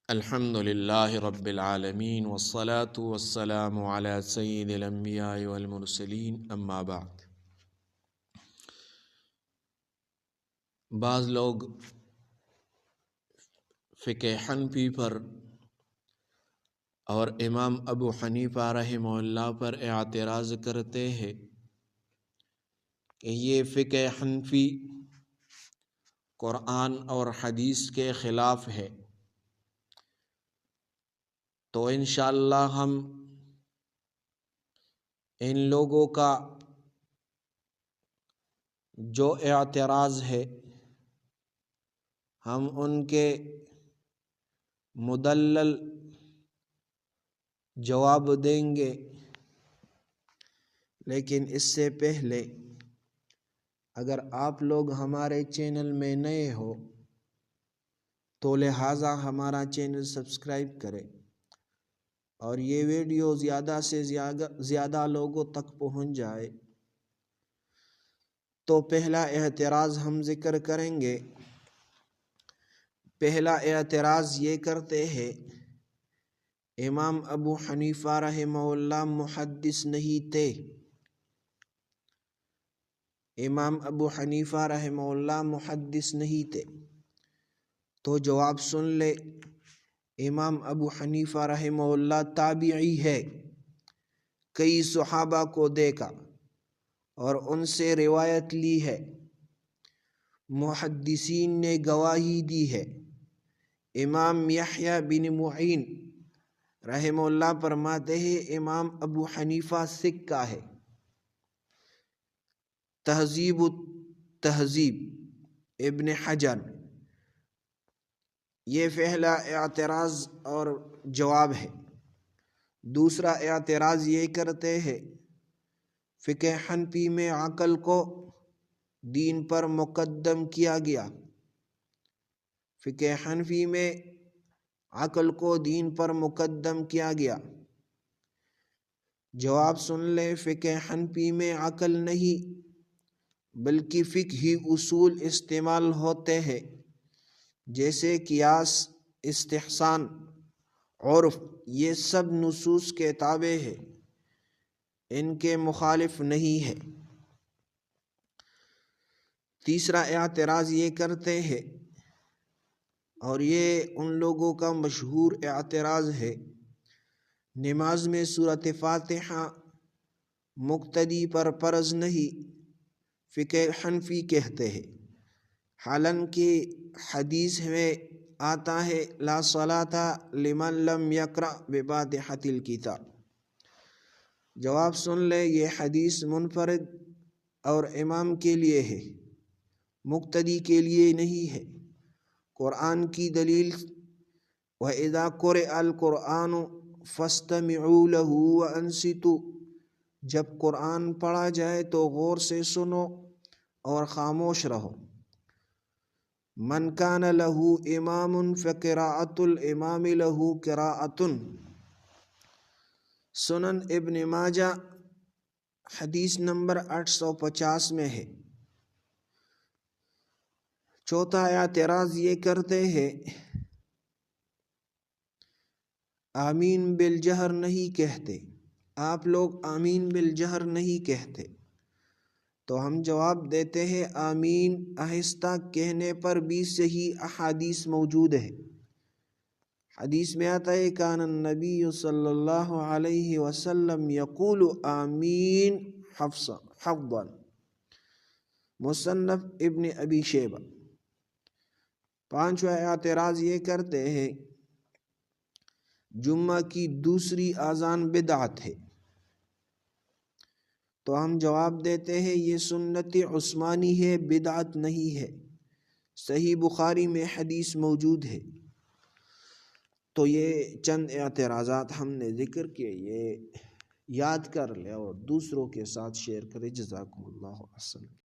الحمد للہ رب العالمین والصلاة والسلام علی سید الانبیاء والمرسلین اما بعد۔ بعض لوگ فقہ حنفی پر اور امام ابو حنیفہ رحمہ اللہ پر اعتراض کرتے ہیں کہ یہ فقہ حنفی قرآن اور حدیث کے خلاف ہے، تو انشاءاللہ ہم ان لوگوں کا جو اعتراض ہے ہم ان کے مدلل جواب دیں گے، لیکن اس سے پہلے اگر آپ لوگ ہمارے چینل میں نئے ہو تو لہٰذا ہمارا چینل سبسکرائب کریں اور یہ ویڈیو زیادہ سے زیادہ لوگوں تک پہنچ جائے۔ تو پہلا اعتراض ہم ذکر کریں گے۔ پہلا اعتراض یہ کرتے ہیں امام ابو حنیفہ رحمہ اللہ محدث نہیں تھے۔ امام ابو حنیفہ رحمہ اللہ محدث نہیں تھے، تو جواب سن لے۔ امام ابو حنیفہ رحمہ اللہ تابعی ہے، کئی صحابہ کو دیکھا اور ان سے روایت لی ہے، محدثین نے گواہی دی ہے۔ امام یحییٰ بن معین رحمہ اللہ فرماتے ہیں امام ابو حنیفہ ثقہ ہے۔ تہذیب التہذیب ابن حجر۔ یہ پہلا اعتراض اور جواب ہے۔ دوسرا اعتراض یہ کرتے ہیں فقہ حنفی میں عقل کو دین پر مقدم کیا گیا۔ فقہ حنفی میں عقل کو دین پر مقدم کیا گیا۔ جواب سن لے، فقہ حنفی میں عقل نہیں بلکہ فقہی اصول استعمال ہوتے ہیں، جیسے قیاس، استحسان، عرف، یہ سب نصوص کے تابع ہے، ان کے مخالف نہیں ہے۔ تیسرا اعتراض یہ کرتے ہیں، اور یہ ان لوگوں کا مشہور اعتراض ہے، نماز میں سورۃ فاتحہ مقتدی پر فرض نہیں، فقہ حنفی کہتے ہیں، حالانکہ حدیث میں آتا ہے لا صلاۃ لمن لم یقرأ بفاتحۃ الکتاب۔ جواب سن لے، یہ حدیث منفرد اور امام کے لیے ہے، مقتدی کے لیے نہیں ہے۔ قرآن کی دلیل وَإِذَا قُرِئَ الْقُرْآنُ فَاسْتَمِعُوا لَهُ وَأَنصِتُوا، جب قرآن پڑھا جائے تو غور سے سنو اور خاموش رہو۔ من کان لہ امام فقراءۃ الامام لہ قراءۃ۔ سنن ابن ماجہ حدیث نمبر 850 میں ہے۔ چوتھا اعتراض یہ کرتے ہیں آمین بالجہر نہیں کہتے، آپ لوگ آمین بالجہر نہیں کہتے، تو ہم جواب دیتے ہیں آمین آہستہ کہنے پر بھی صحیح احادیث موجود ہے۔ حدیث میں آتا ہے کان النبی صلی اللہ علیہ وسلم یقول آمین حفظا، مصنف ابن ابی شیبہ۔ پانچواں اعتراض یہ کرتے ہیں جمعہ کی دوسری اذان بدعت ہے، تو ہم جواب دیتے ہیں یہ سنت عثمانی ہے، بدعت نہیں ہے، صحیح بخاری میں حدیث موجود ہے۔ تو یہ چند اعتراضات ہم نے ذکر کیے، یہ یاد کر لے اور دوسروں کے ساتھ شیئر کرے۔ جزاکم اللہ حسن۔